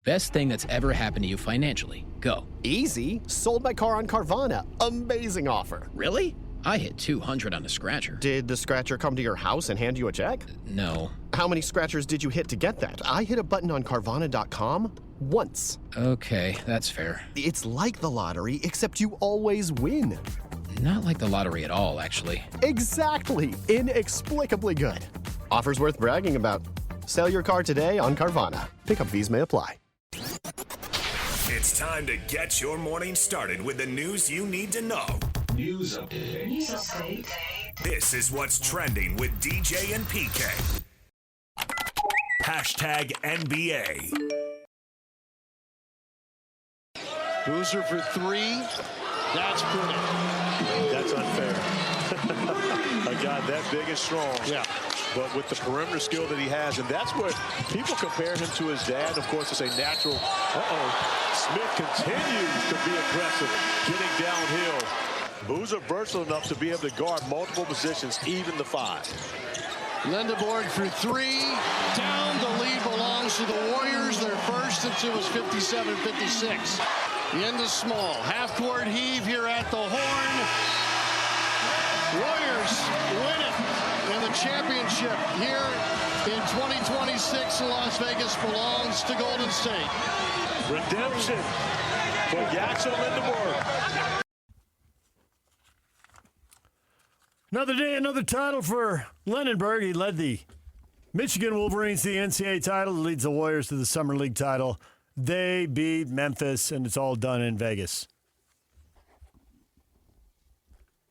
Best thing that's ever happened to you financially. Go. Easy. Sold my car on Carvana. Amazing offer. Really? I hit 200 on a scratcher. Did the scratcher come to your house and hand you a check? No. How many scratchers did you hit to get that? I hit a button on Carvana.com once. Okay, that's fair. It's like the lottery, except you always win. Not like the lottery at all, actually. Exactly. Inexplicably good. Offers worth bragging about. Sell your car today on Carvana. Pickup fees may apply. It's time to get your morning started with the news you need to know. News update. This is what's trending with DJ and PK. Hashtag NBA. Boozer for three. That's pretty. That's unfair. A guy that big and strong. Yeah. But with the perimeter skill that he has, and that's what people compare him to his dad. Of course, it's a natural. Smith continues to be aggressive, getting downhill. Boozer versatile enough to be able to guard multiple positions, even the five. Lindeborg for three. Down. The lead belongs to the Warriors. Their first since it was 57-56. Into small. Half-court heave here at the horn. Warriors win it. And the championship here in 2026 in Las Vegas belongs to Golden State. Redemption for Jackson Lindeborg. Another day, another title for Lindenberg. He led the Michigan Wolverines to the NCAA title, leads the Warriors to the Summer League title. They beat Memphis, and it's all done in Vegas.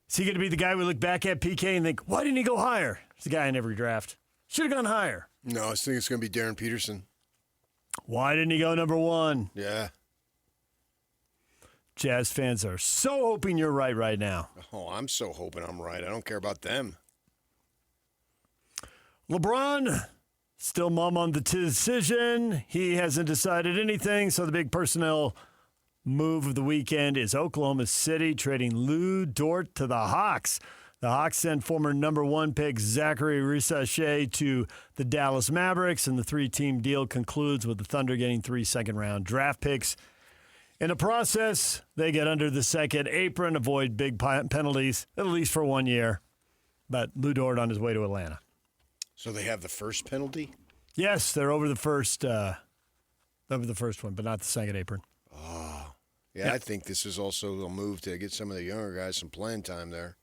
Is he going to be the guy we look back at, PK, and think, why didn't he go higher? It's the guy in every draft. Should have gone higher. No, I think it's going to be Darren Peterson. Why didn't he go number one? Yeah. Jazz fans are so hoping you're right now. Oh, I'm so hoping I'm right. I don't care about them. LeBron, still mum on the decision. He hasn't decided anything, so the big personnel move of the weekend is Oklahoma City trading Lou Dort to the Hawks. The Hawks send former number one pick Zachary Risacher to the Dallas Mavericks, and the three-team deal concludes with the Thunder getting 3 second-round draft picks. In the process, they get under the second apron, avoid big penalties, at least for 1 year. But Lou Dort on his way to Atlanta. So they have the first penalty? Yes, they're over the first one, but not the second apron. Oh, yeah, I think this is also a move to get some of the younger guys some playing time there.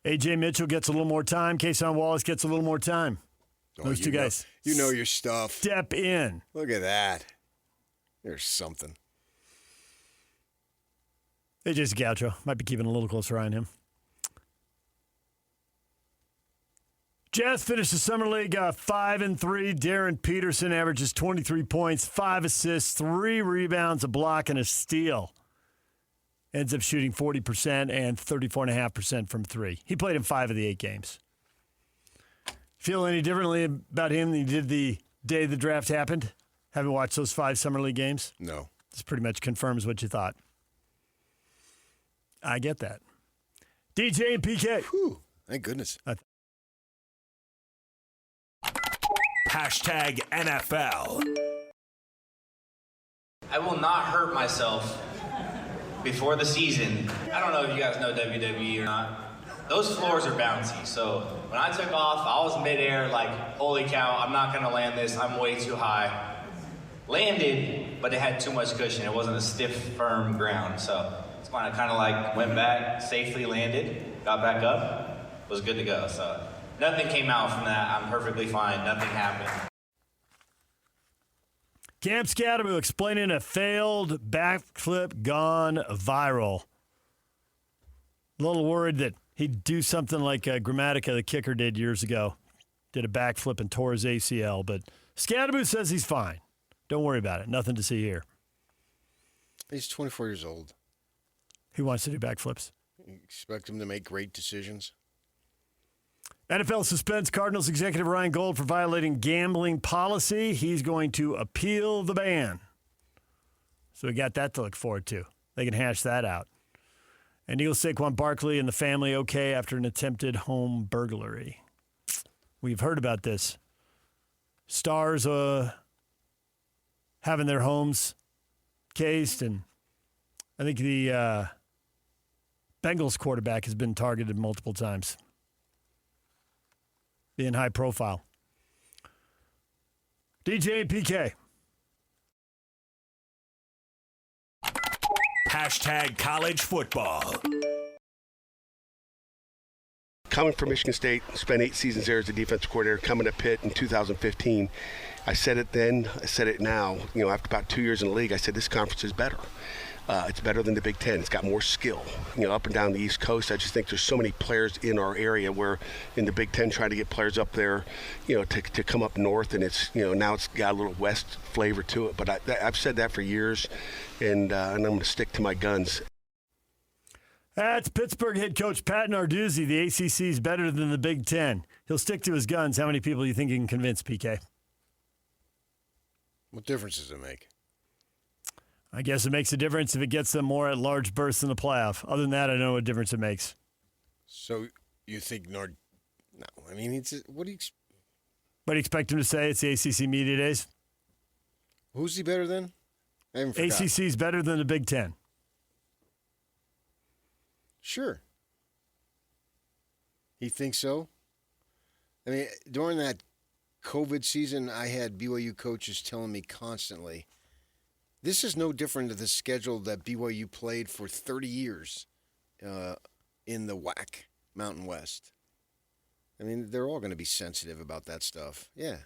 A.J. Mitchell gets a little more time. Kason Wallace gets a little more time. Those two guys. You know your stuff. Step in. Look at that. There's something. AJ's a gaucho. Might be keeping a little closer eye on him. Jazz finished the Summer League 5-3. Darren Peterson averages 23 points, 5 assists, 3 rebounds, a block, and a steal. Ends up shooting 40% and 34.5% from three. He played in 5 of the 8 games. Feel any differently about him than you did the day the draft happened? Haven't watched those 5 Summer League games? No. This pretty much confirms what you thought. I get that. DJ and PK. Whew, thank goodness. Hashtag NFL. I will not hurt myself before the season. I don't know if you guys know WWE or not. Those floors are bouncy, so when I took off, I was midair like, holy cow, I'm not gonna land this, I'm way too high. Landed, but it had too much cushion. It wasn't a stiff, firm ground, so it's when I kind of like went back, safely landed, got back up, was good to go. So nothing came out from that. I'm perfectly fine. Nothing happened. Cam Scadaboo explaining a failed backflip gone viral. A little worried that he'd do something like Grammatica, the kicker, did years ago. Did a backflip and tore his ACL. But Scadaboo says he's fine. Don't worry about it. Nothing to see here. He's 24 years old. He wants to do backflips. You expect him to make great decisions? NFL suspends Cardinals executive Ryan Gold for violating gambling policy. He's going to appeal the ban. So we got that to look forward to. They can hash that out. And Eagles Saquon Barkley and the family okay after an attempted home burglary. We've heard about this. Stars having their homes cased, and I think the Bengals quarterback has been targeted multiple times, being high profile. DJ and PK. Hashtag college football. Coming from Michigan State, spent 8 seasons there as a defensive coordinator, coming to Pitt in 2015. I said it then, I said it now. You know, after about 2 years in the league, I said this conference is better. It's better than the Big Ten. It's got more skill. You know, up and down the East Coast, I just think there's so many players in our area where in the Big Ten trying to get players up there, you know, to come up north, and it's, you know, now it's got a little West flavor to it. But I've said that for years, and I'm going to stick to my guns. That's Pittsburgh head coach Pat Narduzzi. The ACC is better than the Big Ten. He'll stick to his guns. How many people do you think he can convince, PK? What difference does it make? I guess it makes a difference if it gets them more at large bursts in the playoff. Other than that, I don't know what difference it makes. So you think No, I mean, what do you expect him to say? It's the ACC media days. Who's he better than? I haven't forgot. ACC is better than the Big Ten. Sure. He thinks so? I mean, during that COVID season, I had BYU coaches telling me constantly, this is no different to the schedule that BYU played for 30 years in the WAC, Mountain West. I mean, they're all going to be sensitive about that stuff. Yeah,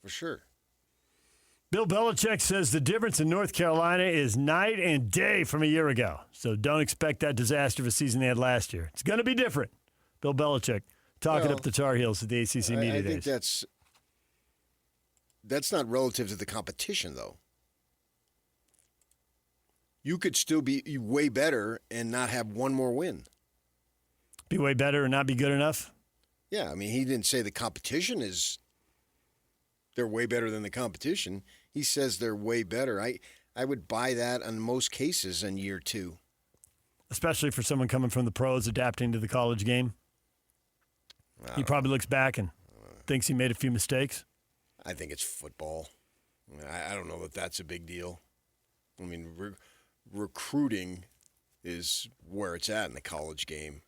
for sure. Bill Belichick says the difference in North Carolina is night and day from a year ago. So don't expect that disaster of a season they had last year. It's going to be different. Bill Belichick talking up the Tar Heels at the ACC media days. I think that's not relative to the competition, though. You could still be way better and not have one more win. Be way better and not be good enough? Yeah, I mean, he didn't say the competition is they're way better than the competition. He says they're way better. I would buy that in most cases in year 2. Especially for someone coming from the pros adapting to the college game. He probably looks back and thinks he made a few mistakes. I think it's football. I don't know that that's a big deal. I mean, recruiting is where it's at in the college game,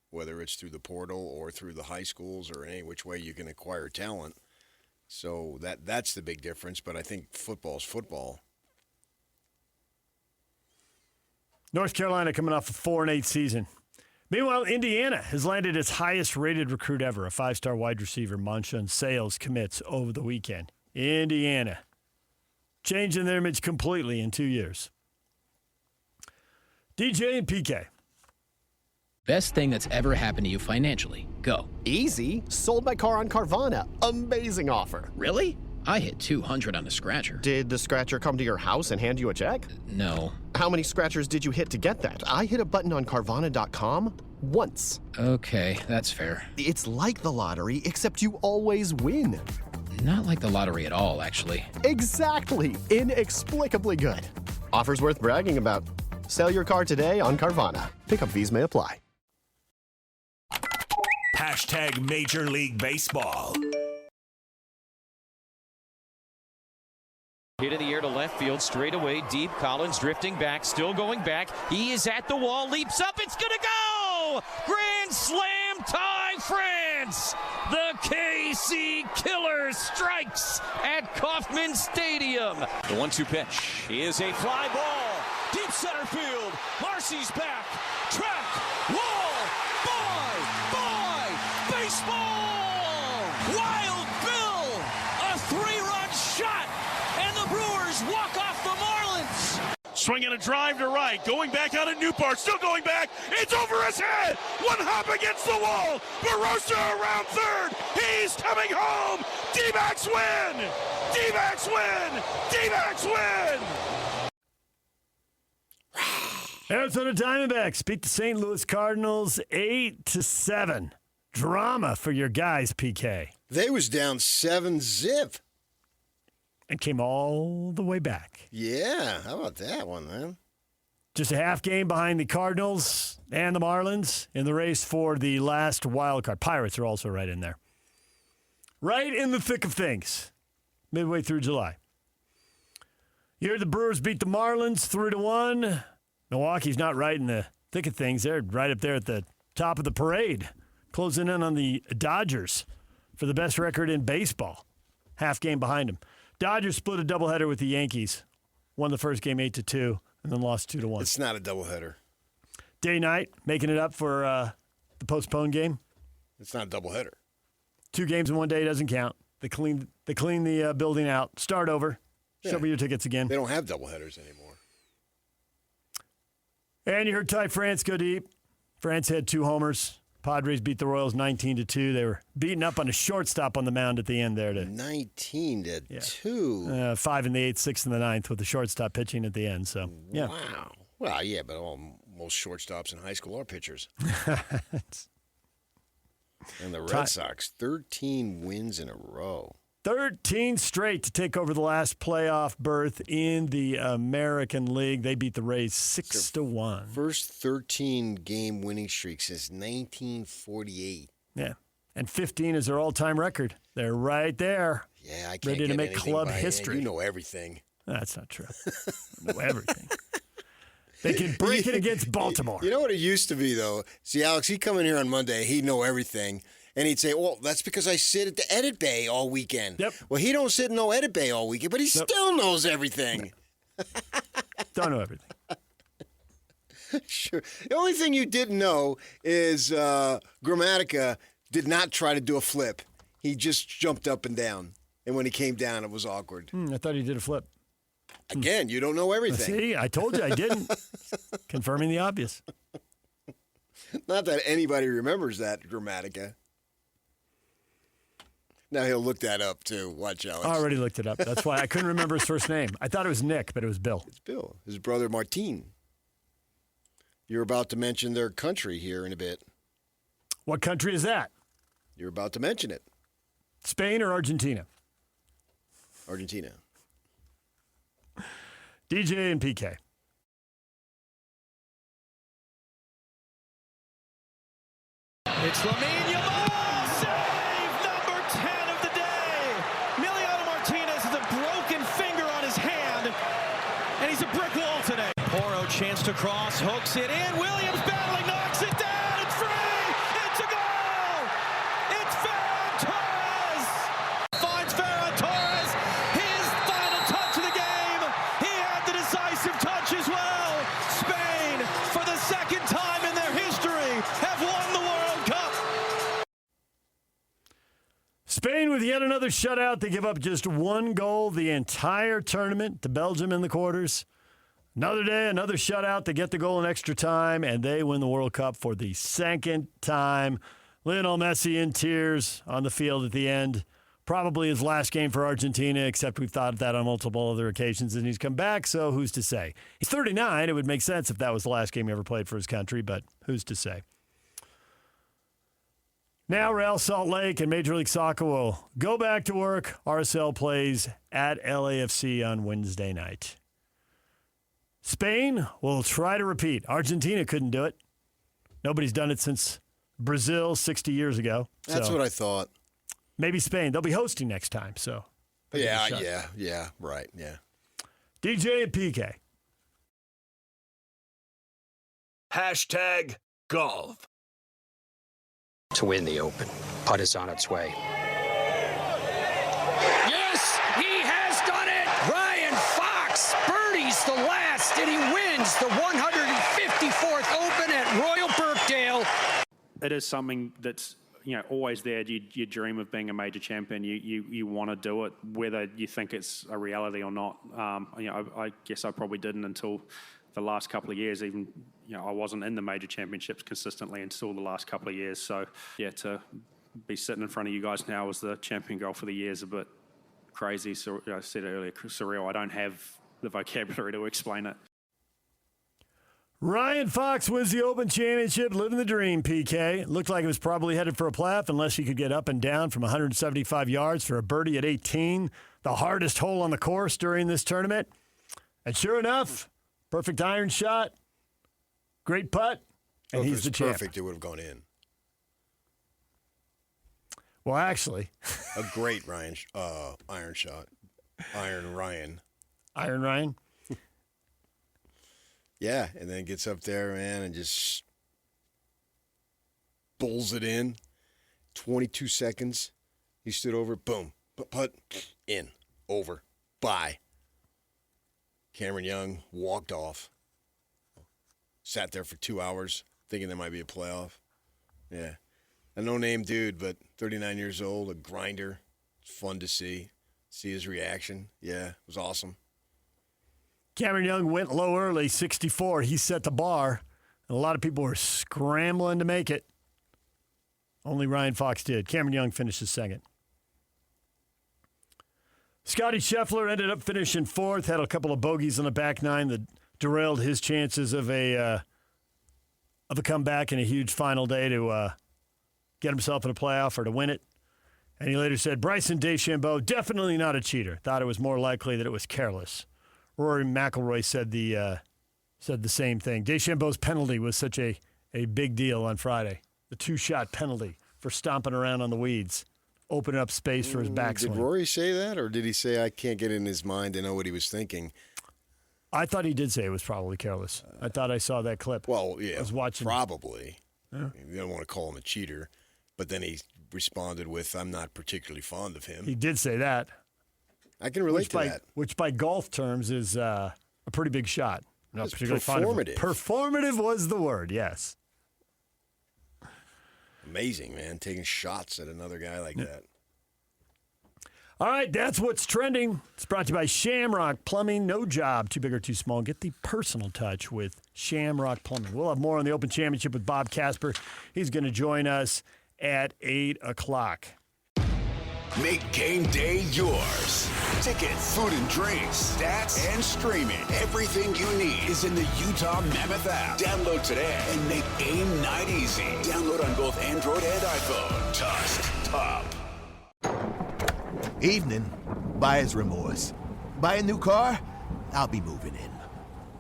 whether it's through the portal or through the high schools or any which way you can acquire talent. So that's the big difference, but I think football's football. North Carolina coming off a 4-8 season. Meanwhile, Indiana has landed its highest-rated recruit ever, a 5-star wide receiver, Monshun Sales, commits over the weekend. Indiana changing their image completely in 2 years. DJ and PK. Best thing that's ever happened to you financially. Go. Easy. Sold my car on Carvana. Amazing offer. Really? I hit 200 on the scratcher. Did the scratcher come to your house and hand you a check? No. How many scratchers did you hit to get that? I hit a button on Carvana.com once. Okay, that's fair. It's like the lottery, except you always win. Not like the lottery at all, actually. Exactly. Inexplicably good. Offers worth bragging about. Sell your car today on Carvana. Pickup fees may apply. Hashtag Major League Baseball. Hit in the air to left field, straight away, deep. Collins drifting back, still going back. He is at the wall, leaps up, it's gonna go! Grand slam tie, France! The KC Killer strikes at Kauffman Stadium. The 1-2 pitch is a fly ball, deep center field. Marcy's back, track, wall, bye, baseball! Wild Bill, a 3-run shot, and the Brewers walk off the Marlins. Swinging a drive to right, going back out of Newport, still going back. It's over his head. One hop against the wall. Barossa around third. He's coming home. D-backs win. D-backs win. D-backs win. Arizona Diamondbacks beat the St. Louis Cardinals 8-7. Drama for your guys, PK. They was down 7-0. And came all the way back. Yeah, how about that one, man? Just a half game behind the Cardinals and the Marlins in the race for the last wild card. Pirates are also right in there. Right in the thick of things, midway through July. You heard the Brewers beat the Marlins 3-1. Milwaukee's not right in the thick of things. They're right up there at the top of the parade, closing in on the Dodgers for the best record in baseball. Half game behind them. Dodgers split a doubleheader with the Yankees. Won the first game 8-2, and then lost 2-1. It's not a doubleheader. Day-night, making it up for the postponed game. It's not a doubleheader. 2 games in one day doesn't count. They clean the building out. Start over. Yeah. Show me your tickets again. They don't have doubleheaders anymore. And you heard Ty France go deep. France had 2 homers. Padres beat the Royals 19-2. They were beaten up on a shortstop on the mound at the end there. 19-2. 5 in the 8th, 6 in the 9th with the shortstop pitching at the end. So, yeah. Wow. Well, yeah, but most shortstops in high school are pitchers. And the Red Sox, 13 wins in a row. 13 straight to take over the last playoff berth in the American League. They beat the Rays 6-1. First 13-game winning streak since 1948. Yeah, and 15 is their all-time record. They're right there. Yeah, I can't ready to make club history. You know everything. That's not true. I know everything. They can break it against Baltimore. You know what it used to be, though? See, Alex, he'd come in here on Monday. He'd know everything. And he'd say, well, that's because I sit at the edit bay all weekend. Yep. Well, he don't sit in no edit bay all weekend, but he still knows everything. Don't know everything. Sure. The only thing you didn't know is Grammatica did not try to do a flip. He just jumped up and down. And when he came down, it was awkward. I thought he did a flip. Again, you don't know everything. See, I told you I didn't. Confirming the obvious. Not that anybody remembers that, Grammatica. Now he'll look that up, too. Watch out. I already looked it up. That's why I couldn't remember his first name. I thought it was Nick, but it was Bill. It's Bill. His brother, Martin. You're about to mention their country here in a bit. What country is that? You're about to mention it. Spain or Argentina? Argentina. DJ and PK. It's Lamine Yamal, save number 10 of the day. Emiliano Martinez has a broken finger on his hand, and he's a brick wall today. Poro chance to cross, hooks it in. Williams battling, knocks it down. It's free. It's a goal. It's Ferran Torres. Finds Ferran Torres. His final touch of the game. He had the decisive touch as well. Spain, for the second time in their history, have won the World Cup. Spain with yet another shutout. They give up just 1 goal the entire tournament to Belgium in the quarters. Another day, another shutout. They get the goal in extra time, and they win the World Cup for the second time. Lionel Messi in tears on the field at the end. Probably his last game for Argentina, except we've thought of that on multiple other occasions, and he's come back, so who's to say? He's 39. It would make sense if that was the last game he ever played for his country, but who's to say? Now Real Salt Lake and Major League Soccer will go back to work. RSL plays at LAFC on Wednesday night. Spain will try to repeat. Argentina couldn't do it. Nobody's done it since Brazil 60 years ago. That's what I thought. Maybe Spain. They'll be hosting next time. So Yeah, right, yeah. DJ and PK. Hashtag golf. To win the Open. Putt is on its way. Yes, he has done it. Ryan Fox birdies the last, and he wins the 154th Open at Royal Birkdale. It is something that's always there. You dream of being a major champion. You want to do it, whether you think it's a reality or not. I guess I probably didn't until the last couple of years. Even I wasn't in the major championships consistently until the last couple of years. So to be sitting in front of you guys now as the champion golf for the year is a bit crazy. So I said it earlier, surreal. I don't have the vocabulary to explain it. Ryan Fox wins the Open Championship, living the dream, PK. Looked like it was probably headed for a playoff unless he could get up and down from 175 yards for a birdie at 18, the hardest hole on the course during this tournament. And sure enough, perfect iron shot, great putt, and he's the champ. Perfect, it would have gone in. Well, actually. A great iron shot. Iron Ryan. Iron Ryan? Yeah, and then gets up there, man, and just bowls it in. 22 seconds. He stood over, boom, put, in, over, bye. Cameron Young walked off. Sat there for 2 hours thinking there might be a playoff. Yeah. A no-name dude, but 39 years old, a grinder. It's fun to see his reaction. Yeah, it was awesome. Cameron Young went low early, 64. He set the bar, and a lot of people were scrambling to make it. Only Ryan Fox did. Cameron Young finishes second. Scotty Scheffler ended up finishing fourth, had a couple of bogeys on the back nine that derailed his chances of a comeback in a huge final day to get himself in a playoff or to win it. And he later said, Bryson DeChambeau, definitely not a cheater. Thought it was more likely that it was careless. Rory McIlroy said the same thing. DeChambeau's penalty was such a big deal on Friday. The 2-shot penalty for stomping around on the weeds, opening up space for his backswing. Did Rory say that, or did he say, I can't get in his mind to know what he was thinking? I thought he did say it was probably careless. I thought I saw that clip. Well, yeah, I was watching. Probably. Yeah. You don't want to call him a cheater, but then he responded with, I'm not particularly fond of him. He did say that. I can relate to that. Which by golf terms is a pretty big shot. Not It's particularly fond of performative. it. Performative was the word, yes. Amazing, man, taking shots at another guy like that. All right, that's what's trending. It's brought to you by Shamrock Plumbing. No job too big or too small. Get the personal touch with Shamrock Plumbing. We'll have more on the Open Championship with Bob Casper. He's going to join us at 8 o'clock. Make game day yours. Tickets, food and drinks, stats, and streaming. Everything you need is in the Utah Mammoth app. Download today and make game night easy. Download on both Android and iPhone. Tusk Top. Evening. Buyer's remorse. Buy a new car? I'll be moving in.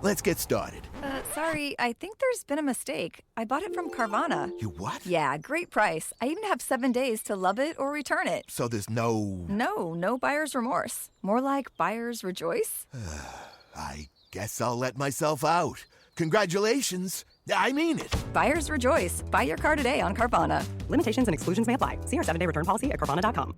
Let's get started. Sorry, I think there's been a mistake. I bought it from Carvana. You what? Yeah, great price. I even have 7 days to love it or return it. So there's no... No buyer's remorse. More like buyer's rejoice. I guess I'll let myself out. Congratulations. I mean it. Buyer's rejoice. Buy your car today on Carvana. Limitations and exclusions may apply. See our 7-day return policy at Carvana.com.